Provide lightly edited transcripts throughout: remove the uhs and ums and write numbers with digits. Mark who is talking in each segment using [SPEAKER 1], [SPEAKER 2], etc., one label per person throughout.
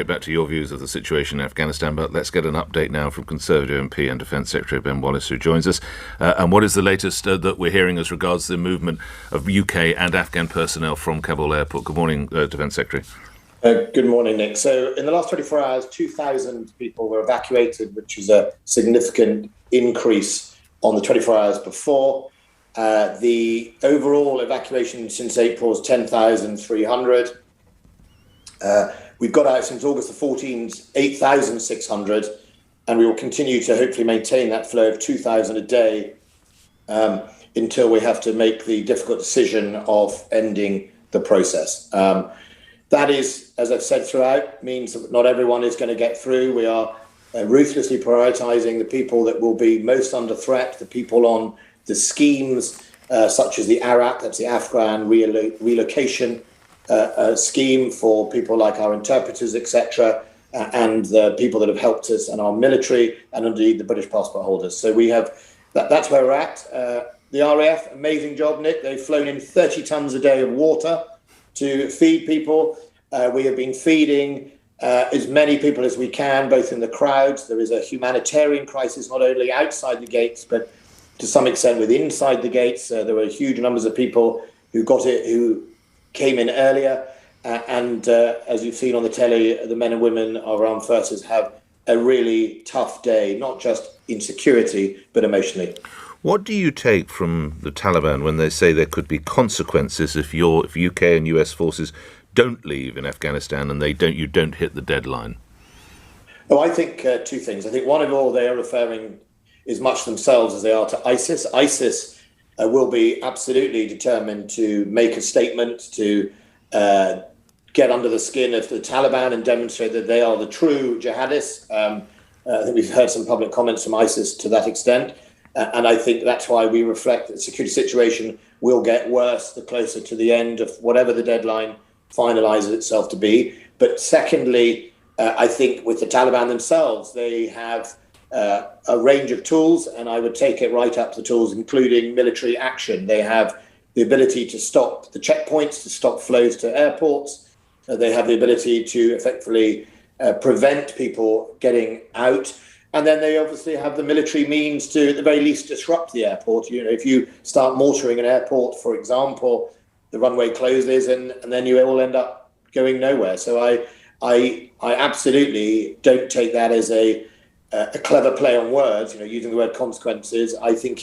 [SPEAKER 1] straight back to your views of the situation in Afghanistan, but let's get an update now from Conservative MP and Defence Secretary Ben Wallace, who joins us. And what is the latest that we're hearing as regards the movement of UK and Afghan personnel from Kabul airport? Good morning, Defence Secretary.
[SPEAKER 2] Good morning, Nick. So in the last 24 hours, 2,000 people were evacuated, which is a significant increase on the 24 hours before. The overall evacuation since April is 10,300. We've got out since August the 14th, 8,600, and we will continue to hopefully maintain that flow of 2,000 a day until we have to make the difficult decision of ending the process. That is, as I've said throughout, means that not everyone is going to get through. We are ruthlessly prioritising the people that will be most under threat, the people on the schemes such as the ARAP, that's the Afghan relocation scheme for people like our interpreters, etc., and the people that have helped us and our military, and indeed the British passport holders. So we have that's where we're at. The RAF, amazing job, Nick. They've flown in 30 tons a day of water to feed people. We have been feeding as many people as we can, both in the crowds. There is a humanitarian crisis, not only outside the gates, but to some extent with inside the gates. There were huge numbers of people who came in earlier. And as you've seen on the telly, the men and women of our armed forces have a really tough day, not just in security, but emotionally.
[SPEAKER 1] What do you take from the Taliban when they say there could be consequences if UK and US forces don't leave in Afghanistan and you don't hit the deadline?
[SPEAKER 2] Oh, I think two things. I think one of all they are referring as much themselves as they are to ISIS. ISIS will be absolutely determined to make a statement, to get under the skin of the Taliban and demonstrate that they are the true jihadists. I think we've heard some public comments from ISIS to that extent. And I think that's why we reflect that the security situation will get worse the closer to the end of whatever the deadline finalises itself to be. But secondly, I think with the Taliban themselves, they have a range of tools, and I would take it right up to the tools, including military action. They have the ability to stop the checkpoints, to stop flows to airports. They have the ability to effectively prevent people getting out. And then they obviously have the military means to, at the very least, disrupt the airport. You know, if you start mortaring an airport, for example, the runway closes, and then you all end up going nowhere. So I absolutely don't take that as a clever play on words. You know, using the word consequences. I think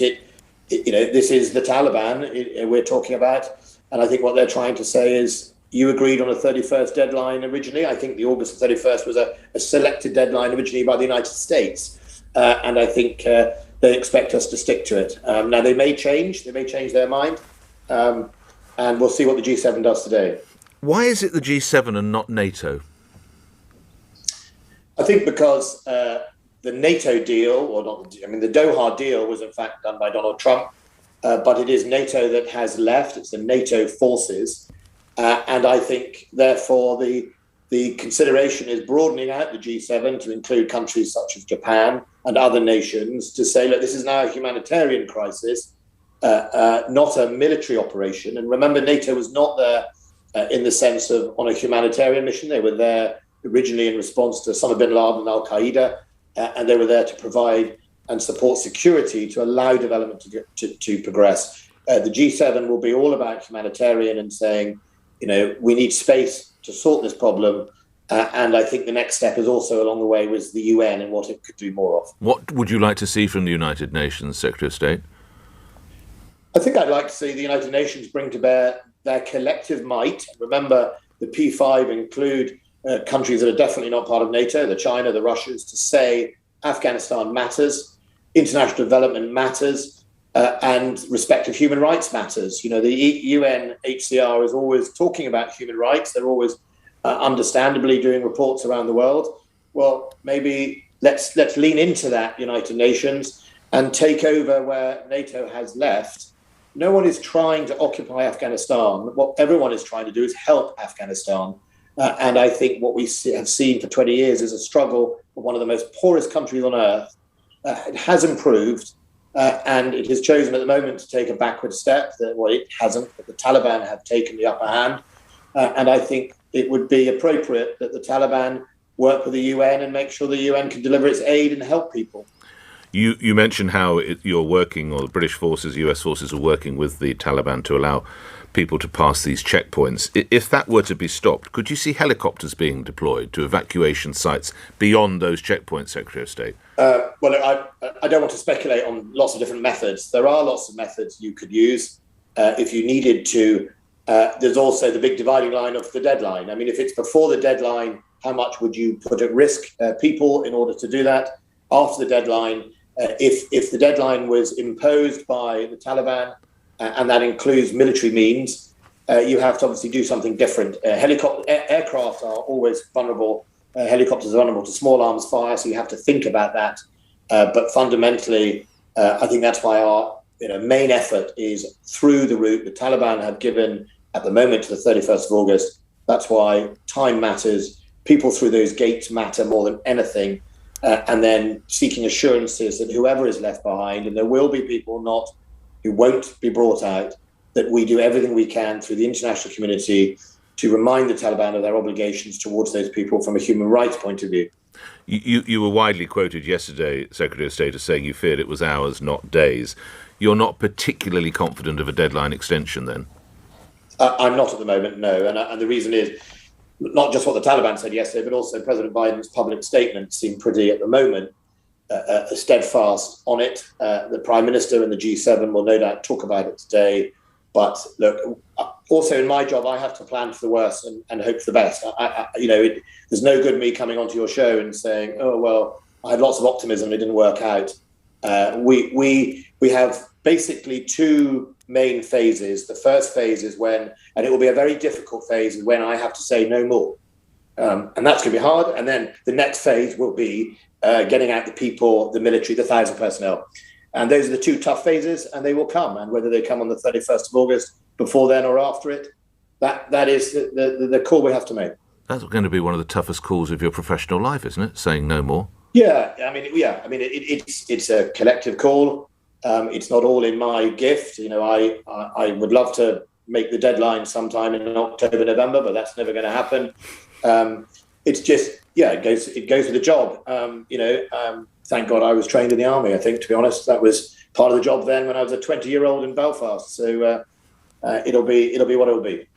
[SPEAKER 2] this is the Taliban we're talking about, and I think what they're trying to say is, you agreed on a 31st deadline originally. I think the August 31st was a selected deadline originally by the United States. And I think they expect us to stick to it. Now, they may change their mind. And we'll see what the G7 does today.
[SPEAKER 1] Why is it the G7 and not NATO?
[SPEAKER 2] I think because the NATO deal, the Doha deal was in fact done by Donald Trump. But it is NATO that has left. It's the NATO forces. And I think, therefore, the consideration is broadening out the G7 to include countries such as Japan and other nations to say, look, this is now a humanitarian crisis, not a military operation. And remember, NATO was not there in the sense of on a humanitarian mission. They were there originally in response to Osama bin Laden and Al-Qaeda, and they were there to provide and support security to allow development to progress. The G7 will be all about humanitarian and saying, you know, we need space to sort this problem. And I think the next step is also along the way was the UN and what it could do more of.
[SPEAKER 1] What would you like to see from the United Nations, Secretary of State?
[SPEAKER 2] I think I'd like to see the United Nations bring to bear their collective might. Remember, the P5 include countries that are definitely not part of NATO, the China, the Russians, to say Afghanistan matters, international development matters, and respect of human rights matters. You know, the UNHCR is always talking about human rights. They're always understandably doing reports around the world. Well, maybe let's lean into that, United Nations, and take over where NATO has left. No one is trying to occupy Afghanistan. What everyone is trying to do is help Afghanistan. And I think what we have seen for 20 years is a struggle for one of the most poorest countries on earth. It has improved. And it has chosen at the moment to take a backward step. Well, it hasn't, but the Taliban have taken the upper hand. And I think it would be appropriate that the Taliban work with the UN and make sure the UN can deliver its aid and help people.
[SPEAKER 1] You mentioned how you're working, or the British forces, US forces are working with the Taliban to allow people to pass these checkpoints. If that were to be stopped, could you see helicopters being deployed to evacuation sites beyond those checkpoints, Secretary of State?
[SPEAKER 2] Well, I don't want to speculate on lots of different methods. There are lots of methods you could use if you needed to. There's also the big dividing line of the deadline. I mean, if it's before the deadline, how much would you put at risk people in order to do that? After the deadline, if the deadline was imposed by the Taliban, and that includes military means, you have to obviously do something different. Aircraft are always vulnerable. Helicopters are vulnerable to small arms fire, so you have to think about that. But fundamentally, I think that's why our main effort is through the route the Taliban have given at the moment to the 31st of August. That's why time matters. People through those gates matter more than anything. And then seeking assurances that whoever is left behind, and there will be people who won't be brought out, that we do everything we can through the international community to remind the Taliban of their obligations towards those people from a human rights point of view.
[SPEAKER 1] You were widely quoted yesterday, Secretary of State, as saying you feared it was hours, not days. You're not particularly confident of a deadline extension, then?
[SPEAKER 2] I'm not at the moment, no. And the reason is not just what the Taliban said yesterday, but also President Biden's public statements seem pretty, at the moment, steadfast on it. The Prime Minister and the G7 will no doubt talk about it today. But look, also in my job, I have to plan for the worst and hope for the best. There's no good me coming onto your show and saying, "Oh well, I had lots of optimism, it didn't work out." We have basically two main phases. The first phase is when, and it will be a very difficult phase, is when I have to say no more, and that's going to be hard. And then the next phase will be getting out the people, the military, the 1,000 personnel. And those are the two tough phases, and they will come. And whether they come on the 31st of August, before then or after it, that is the call we have to make.
[SPEAKER 1] That's going to be one of the toughest calls of your professional life, isn't it? Saying no more.
[SPEAKER 2] Yeah, it's a collective call. It's not all in my gift. I would love to make the deadline sometime in October, November, but that's never going to happen. It's just, it goes with the job. Thank God I was trained in the army. I think, to be honest, that was part of the job then when I was a 20-year-old in Belfast. So it'll be what it'll be.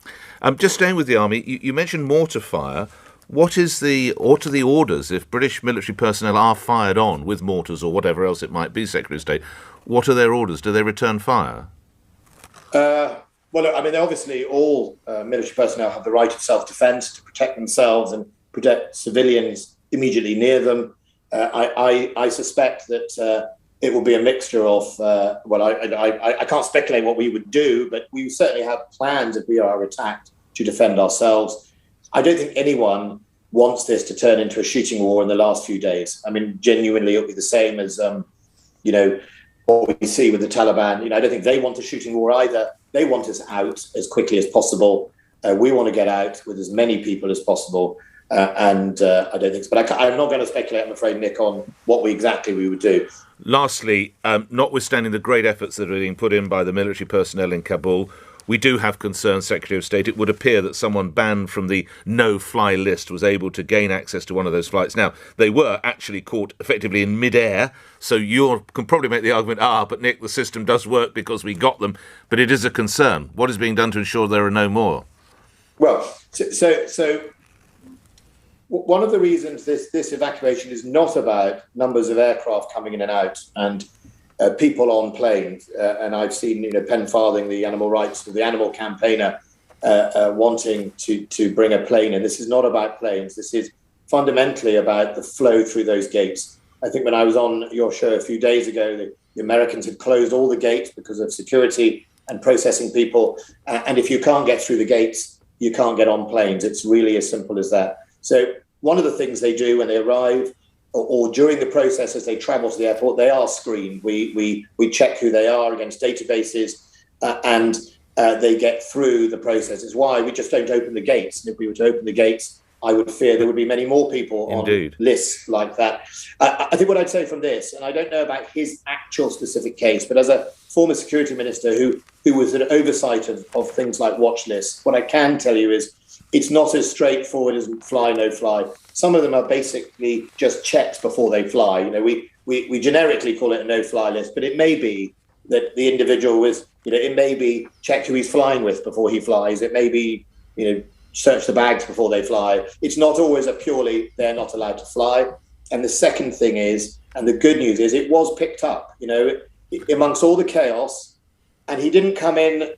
[SPEAKER 1] Just staying with the army, you mentioned mortar fire. What are the orders if British military personnel are fired on with mortars or whatever else it might be, Secretary of State? What are their orders? Do they return fire?
[SPEAKER 2] Obviously all military personnel have the right of self-defence to protect themselves and protect civilians immediately near them. I suspect that it will be a mixture of, I can't speculate what we would do, but we certainly have plans if we are attacked to defend ourselves. I don't think anyone wants this to turn into a shooting war in the last few days. I mean, genuinely, it'll be the same as, what we see with the Taliban. I don't think they want a shooting war either. They want us out as quickly as possible. We want to get out with as many people as possible. I don't think so. But I'm not going to speculate, I'm afraid, Nick, on what we would do.
[SPEAKER 1] Lastly, notwithstanding the great efforts that are being put in by the military personnel in Kabul, we do have concerns, Secretary of State. It would appear that someone banned from the no-fly list was able to gain access to one of those flights. Now, they were actually caught effectively in mid-air, so you can probably make the argument, but Nick, the system does work because we got them, but it is a concern. What is being done to ensure there are no more?
[SPEAKER 2] Well, so one of the reasons this evacuation is not about numbers of aircraft coming in and out and people on planes, and I've seen Penn Farthing, the animal rights, the animal campaigner, wanting to bring a plane in. This is not about planes. This is fundamentally about the flow through those gates. I think when I was on your show a few days ago, the Americans had closed all the gates because of security and processing people. And if you can't get through the gates, you can't get on planes. It's really as simple as that. So one of the things they do when they arrive or during the process as they travel to the airport, they are screened. We check who they are against databases and they get through the process. It's why we just don't open the gates. And if we were to open the gates, I would fear there would be many more people on lists like that. I think what I'd say from this, and I don't know about his actual specific case, but as a former security minister who was an oversight of things like watch lists, what I can tell you is it's not as straightforward as fly, no fly. Some of them are basically just checks before they fly. You know, we generically call it a no-fly list, but it may be that the individual was, you know, it may be check who he's flying with before he flies. It may be, you know, search the bags before they fly. It's not always a purely they're not allowed to fly. And the second thing is, and the good news is, it was picked up, you know, amongst all the chaos. And he didn't come in,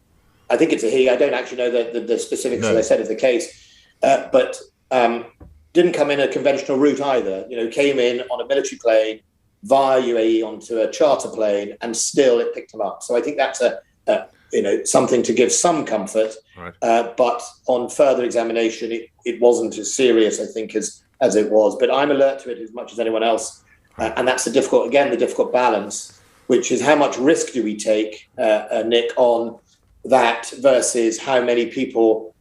[SPEAKER 2] I think it's a he, I don't actually know the specifics, as I said, of the case, but didn't come in a conventional route either. You know, came in on a military plane via UAE onto a charter plane, and still it picked him up. So I think that's you know, something to give some comfort. Right. But on further examination, it wasn't as serious, I think, as it was. But I'm alert to it as much as anyone else. And that's the difficult balance, which is how much risk do we take, Nick, on that versus how many people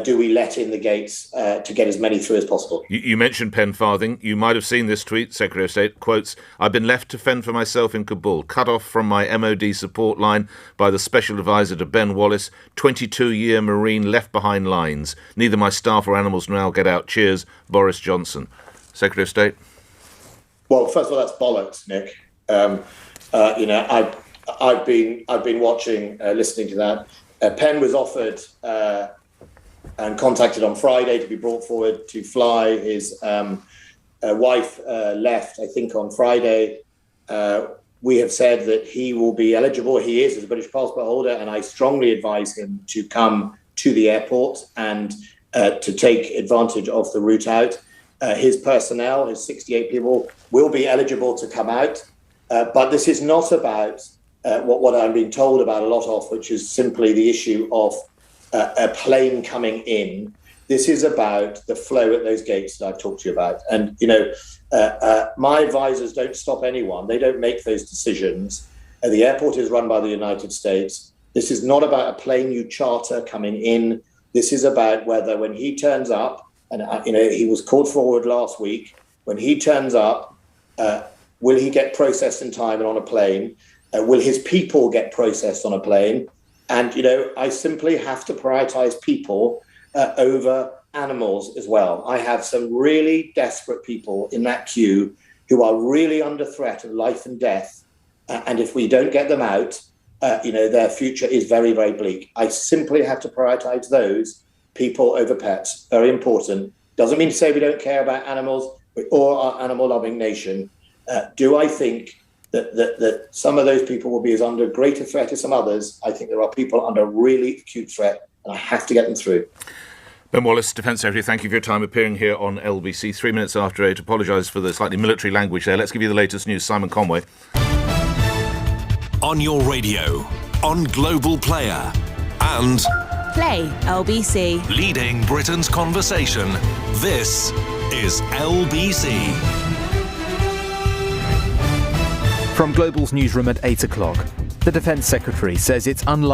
[SPEAKER 2] do we let in the gates to get as many through as possible.
[SPEAKER 1] You mentioned Pen Farthing. You might have seen this tweet. Secretary of State quotes, "I've been left to fend for myself in Kabul, cut off from my MOD support line by the Special Advisor to Ben Wallace, 22-year Marine left behind lines. Neither my staff or animals now get out. Cheers, Boris Johnson." Secretary of State?
[SPEAKER 2] Well, first of all, that's bollocks, Nick. You know, I've been watching, listening to that. Penn was offered and contacted on Friday to be brought forward to fly. His wife left, I think, on Friday. We have said that he will be eligible. He is as a British passport holder, and I strongly advise him to come to the airport and to take advantage of the route out. His personnel, his 68 people, will be eligible to come out. But this is not about what I'm being told about a lot of, which is simply the issue of a plane coming in. This is about the flow at those gates that I've talked to you about. And, you know, my advisors don't stop anyone. They don't make those decisions. The airport is run by the United States. This is not about a plane you charter coming in. This is about whether when he turns up, and, you know, he was called forward last week, when he turns up, will he get processed in time and on a plane? Will his people get processed on a plane? And, you know, I simply have to prioritize people over animals as well. I have some really desperate people in that queue who are really under threat of life and death. And if we don't get them out, you know, their future is very, very bleak. I simply have to prioritize those people over pets. Very important. Doesn't mean to say we don't care about animals or our animal-loving nation. Do I think that some of those people will be as under greater threat as some others? I think there are people under really acute threat, and I have to get them through.
[SPEAKER 1] Ben Wallace, Defence Secretary, thank you for your time appearing here on LBC. 3 minutes after 8. Apologise for the slightly military language there. Let's give you the latest news. Simon Conway.
[SPEAKER 3] On your radio, on Global Player, and
[SPEAKER 4] Play LBC.
[SPEAKER 3] Leading Britain's conversation. This is LBC.
[SPEAKER 5] From Global's newsroom at 8 o'clock, the Defence Secretary says it's unlikely